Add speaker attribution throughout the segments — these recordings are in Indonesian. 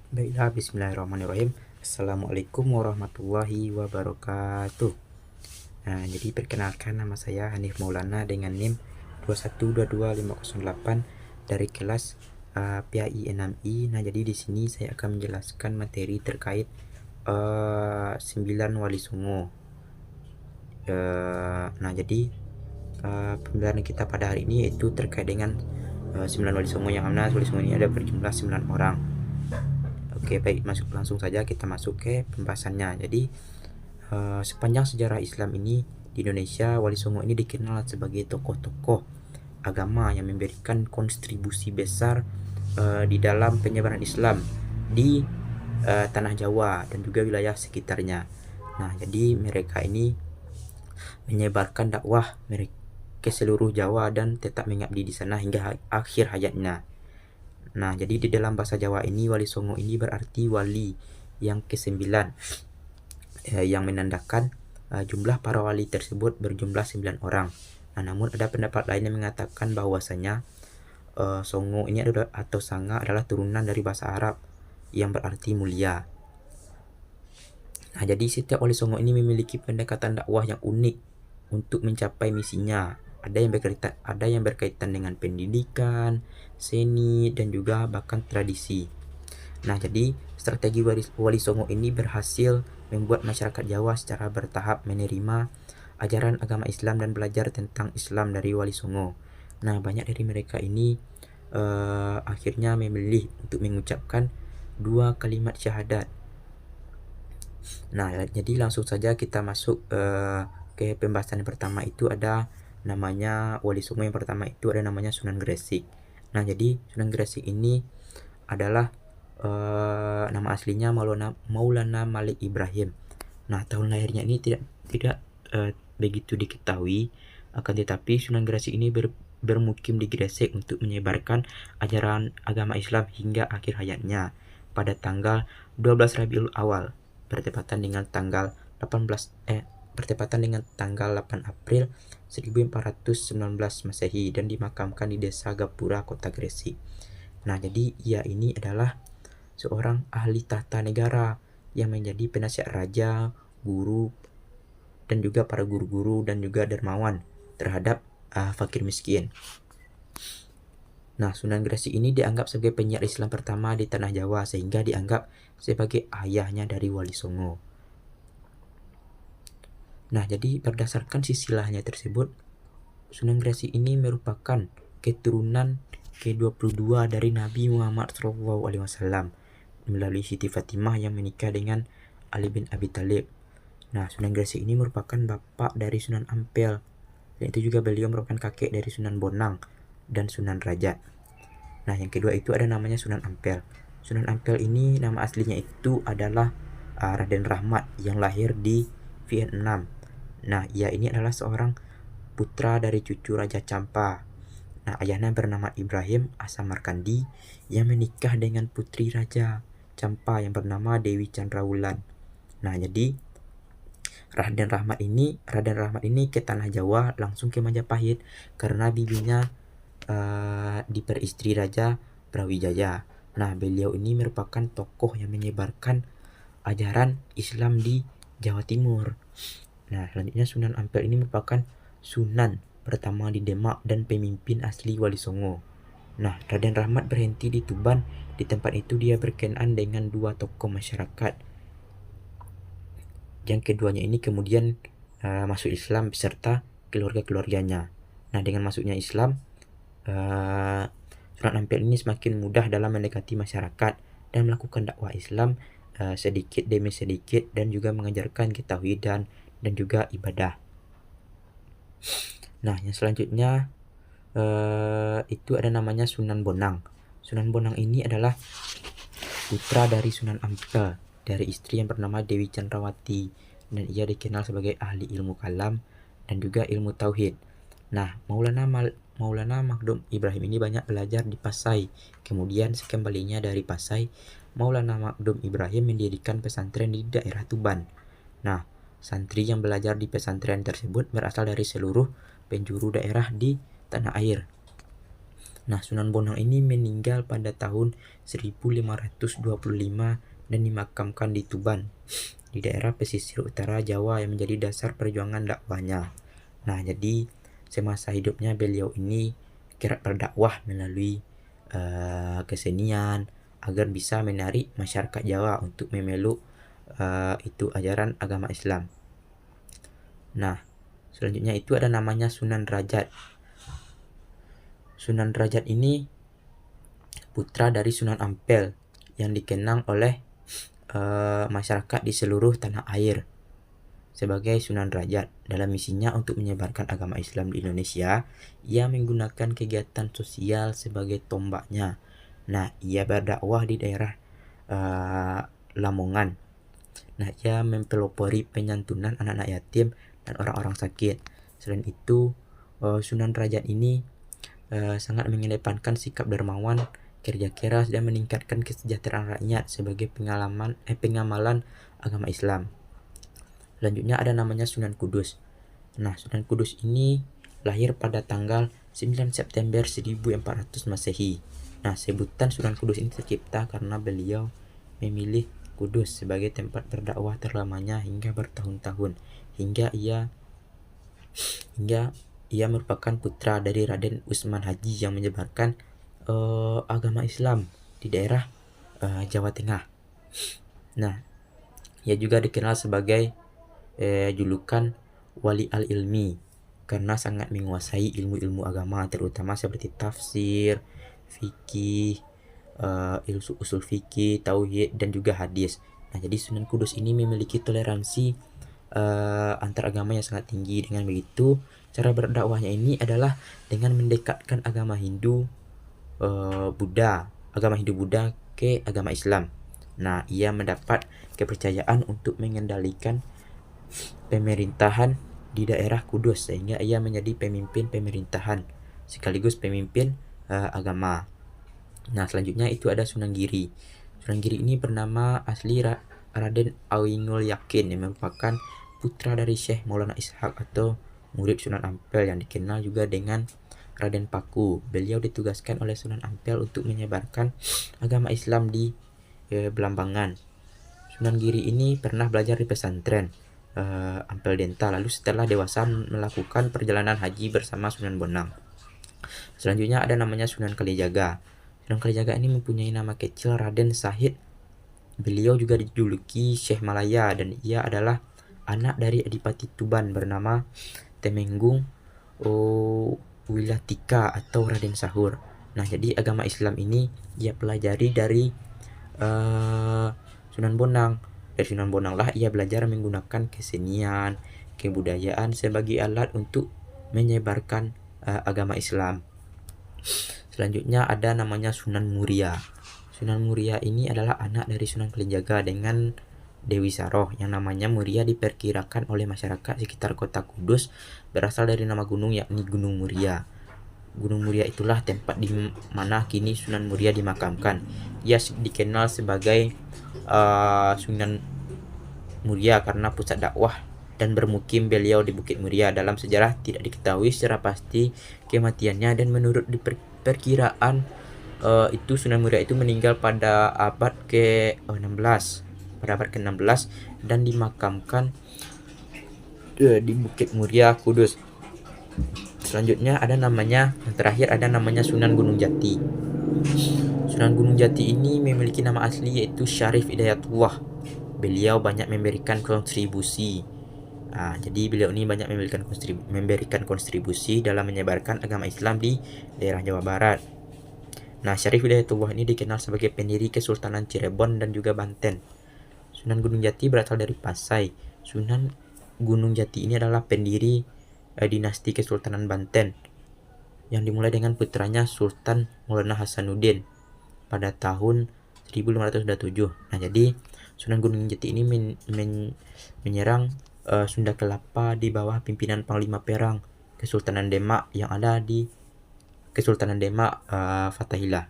Speaker 1: Baiklah, bismillahirrahmanirrahim. Assalamualaikum warahmatullahi wabarakatuh. Nah, jadi perkenalkan, nama saya Hanif Maulana dengan NIM 2122508 dari kelas PAI 6I. Nah, jadi di sini saya akan menjelaskan materi terkait 9 Wali Songo. Nah, jadi pembelajaran kita pada hari ini yaitu terkait dengan 9 Wali Songo, yang mana Wali Songo ini ada berjumlah 9 orang. Oke, baik, langsung saja kita masuk ke pembahasannya. Jadi sepanjang sejarah Islam ini di Indonesia, Wali Songo ini dikenal sebagai tokoh-tokoh agama yang memberikan kontribusi besar di dalam penyebaran Islam di tanah Jawa dan juga wilayah sekitarnya. Nah, jadi mereka ini menyebarkan dakwah mereka ke seluruh Jawa dan tetap mengabdi di sana hingga akhir hayatnya. Nah, jadi di dalam bahasa Jawa ini, Wali Songo ini berarti wali yang ke-9, yang menandakan jumlah para wali tersebut berjumlah 9 orang. Nah, namun ada pendapat lain yang mengatakan bahwasanya Songo ini adalah, atau Sanga adalah turunan dari bahasa Arab yang berarti mulia. Nah, jadi setiap Wali Songo ini memiliki pendekatan dakwah yang unik untuk mencapai misinya. Ada yang berkaitan dengan pendidikan, seni, dan juga bahkan tradisi. Nah, jadi strategi Wali Songo ini berhasil membuat masyarakat Jawa secara bertahap menerima ajaran agama Islam dan belajar tentang Islam dari Wali Songo. Nah, banyak dari mereka ini akhirnya memilih untuk mengucapkan 2 kalimat syahadat. Nah, jadi langsung saja kita masuk ke pembahasan yang pertama. Itu ada namanya Wali Songo yang pertama, itu ada namanya Sunan Gresik. Nah, jadi Sunan Gresik ini adalah nama aslinya Maulana Malik Ibrahim. Nah, tahun lahirnya ini tidak begitu diketahui, akan tetapi Sunan Gresik ini bermukim di Gresik untuk menyebarkan ajaran agama Islam hingga akhir hayatnya pada tanggal 12 Rabiul Awal bertepatan dengan tanggal 8 April 1419 Masehi dan dimakamkan di Desa Gapura, Kota Gresik. Nah, jadi ia ini adalah seorang ahli tata negara yang menjadi penasihat raja, guru, dan juga para guru-guru dan juga dermawan terhadap fakir miskin. Nah, Sunan Gresik ini dianggap sebagai penyiar Islam pertama di tanah Jawa sehingga dianggap sebagai ayahnya dari Wali Songo. Nah, jadi berdasarkan silsilahnya tersebut, Sunan Gresik ini merupakan keturunan ke-22 dari Nabi Muhammad SAW melalui Siti Fatimah yang menikah dengan Ali bin Abi Thalib. Nah, Sunan Gresik ini merupakan bapak dari Sunan Ampel, dan itu juga beliau merupakan kakek dari Sunan Bonang dan Sunan Raja. Nah, yang kedua itu ada namanya Sunan Ampel. Sunan Ampel ini nama aslinya itu adalah Raden Rahmat yang lahir di Vietnam. Nah, ia ini adalah seorang putra dari cucu Raja Champa. Nah, ayahnya bernama Ibrahim Asamarkandi yang menikah dengan putri Raja Champa yang bernama Dewi Chandrawulan. Nah, jadi Raden Rahmat ini ke tanah Jawa langsung ke Majapahit karena bibinya diperistri Raja Brawijaya. Nah, beliau ini merupakan tokoh yang menyebarkan ajaran Islam di Jawa Timur. Nah, selanjutnya Sunan Ampel ini merupakan Sunan pertama di Demak dan pemimpin asli Wali Songo. Nah, Raden Rahmat berhenti di Tuban. Di tempat itu dia berkenaan dengan 2 tokoh masyarakat. Yang keduanya ini kemudian masuk Islam beserta keluarga-keluarganya. Nah, dengan masuknya Islam, Sunan Ampel ini semakin mudah dalam mendekati masyarakat dan melakukan dakwah Islam sedikit demi sedikit dan juga mengajarkan ketauhidan dan juga ibadah. Nah, yang selanjutnya itu ada namanya Sunan Bonang. Sunan Bonang ini adalah putra dari Sunan Ampel dari istri yang bernama Dewi Chandrawati, dan ia dikenal sebagai ahli ilmu kalam dan juga ilmu tauhid. Nah, Maulana Maghdum Ibrahim ini banyak belajar di Pasai. Kemudian sekembalinya dari Pasai, Maulana Maghdum Ibrahim mendirikan pesantren di daerah Tuban. Nah, santri yang belajar di pesantren tersebut berasal dari seluruh penjuru daerah di tanah air. Nah, Sunan Bonang ini meninggal pada tahun 1525 dan dimakamkan di Tuban, di daerah pesisir utara Jawa yang menjadi dasar perjuangan dakwahnya. Nah, jadi semasa hidupnya beliau ini kerap berdakwah melalui kesenian agar bisa menarik masyarakat Jawa untuk memeluk itu ajaran agama Islam. Nah, selanjutnya itu ada namanya Sunan Derajat. Sunan Derajat ini putra dari Sunan Ampel yang dikenang oleh masyarakat di seluruh tanah air sebagai Sunan Derajat. Dalam misinya untuk menyebarkan agama Islam di Indonesia, ia menggunakan kegiatan sosial sebagai tombaknya. Nah, ia berdakwah di daerah Lamongan. Nah, ia mempelopori penyantunan anak-anak yatim dan orang-orang sakit. Selain itu, Sunan Derajat ini sangat mengedepankan sikap dermawan, kerja keras, dan meningkatkan kesejahteraan rakyat sebagai pengamalan agama Islam. Selanjutnya ada namanya Sunan Kudus. Nah, Sunan Kudus ini lahir pada tanggal 9 September 1400 Masehi. Nah, sebutan Sunan Kudus ini tercipta karena beliau memilih Kudus sebagai tempat berdakwah terlamanya hingga bertahun-tahun, hingga ia merupakan putra dari Raden Usman Haji yang menyebarkan agama Islam di daerah Jawa Tengah. Nah, ia juga dikenal sebagai julukan Wali al-Ilmi karena sangat menguasai ilmu-ilmu agama terutama seperti tafsir, fikih, usul fikih, tauhid, dan juga hadis. Nah, jadi Sunan Kudus ini memiliki toleransi antar agama yang sangat tinggi. Dengan begitu, cara berdakwahnya ini adalah dengan mendekatkan agama Hindu Buddha ke agama Islam. Nah, ia mendapat kepercayaan untuk mengendalikan pemerintahan di daerah Kudus sehingga ia menjadi pemimpin pemerintahan sekaligus pemimpin agama. Nah, selanjutnya itu ada Sunan Giri. Sunan Giri ini bernama asli Raden Ainul Yakin yang merupakan putra dari Syekh Maulana Ishaq atau murid Sunan Ampel yang dikenal juga dengan Raden Paku. Beliau ditugaskan oleh Sunan Ampel untuk menyebarkan agama Islam di Belambangan. Sunan Giri ini pernah belajar di pesantren Ampel Denta, lalu setelah dewasa melakukan perjalanan haji bersama Sunan Bonang. Selanjutnya ada namanya Sunan Kalijaga. Sunan Kalijaga ini mempunyai nama kecil Raden Sahid. Beliau juga dijuluki Syekh Malaya dan ia adalah anak dari Adipati Tuban bernama Temenggung Wilatika atau Raden Sahur. Nah, jadi agama Islam ini ia pelajari dari Sunan Bonang. Dari Sunan Bonang lah ia belajar menggunakan kesenian, kebudayaan sebagai alat untuk menyebarkan agama Islam. Selanjutnya ada namanya Sunan Muria. Sunan Muria ini adalah anak dari Sunan Kalijaga dengan Dewi Saroh yang namanya Muria diperkirakan oleh masyarakat sekitar kota Kudus berasal dari nama gunung yakni Gunung Muria. Gunung Muria itulah tempat di mana kini Sunan Muria dimakamkan. Ia dikenal sebagai Sunan Muria karena pusat dakwah dan bermukim beliau di Bukit Muria. Dalam sejarah tidak diketahui secara pasti kematiannya dan menurut perkiraan itu Sunan Muria itu meninggal pada abad ke-16 dan dimakamkan di Bukit Muria Kudus. Selanjutnya yang terakhir ada namanya Sunan Gunung Jati. Sunan Gunung Jati ini memiliki nama asli yaitu Syarif Hidayatullah. Beliau banyak memberikan kontribusi. Jadi beliau ini banyak memberikan kontribusi dalam menyebarkan agama Islam di daerah Jawa Barat. Nah, Syarif Hidayatullah ini dikenal sebagai pendiri Kesultanan Cirebon dan juga Banten. Sunan Gunung Jati berasal dari Pasai. Sunan Gunung Jati ini adalah pendiri dinasti Kesultanan Banten yang dimulai dengan putranya Sultan Maulana Hasanuddin pada tahun 1527. Nah, jadi Sunan Gunung Jati ini menyerang Sunda Kelapa di bawah pimpinan Panglima Perang Kesultanan Demak yang ada di Kesultanan Demak Fathahillah.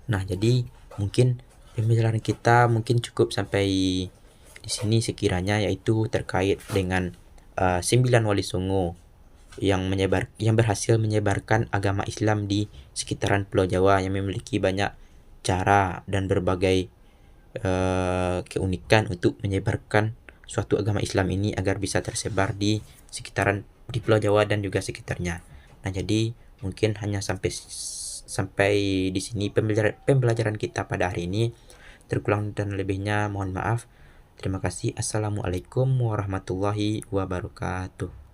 Speaker 1: Nah, jadi mungkin pembelajaran kita mungkin cukup sampai di sini sekiranya, yaitu terkait dengan 9 Wali Songo. yang berhasil menyebarkan agama Islam di sekitaran Pulau Jawa, yang memiliki banyak cara dan berbagai keunikan untuk menyebarkan suatu agama Islam ini agar bisa tersebar di sekitaran di Pulau Jawa dan juga sekitarnya. Nah, jadi mungkin hanya sampai di sini pembelajaran kita pada hari ini. Terkurang dan lebihnya mohon maaf. Terima kasih. Assalamualaikum warahmatullahi wabarakatuh.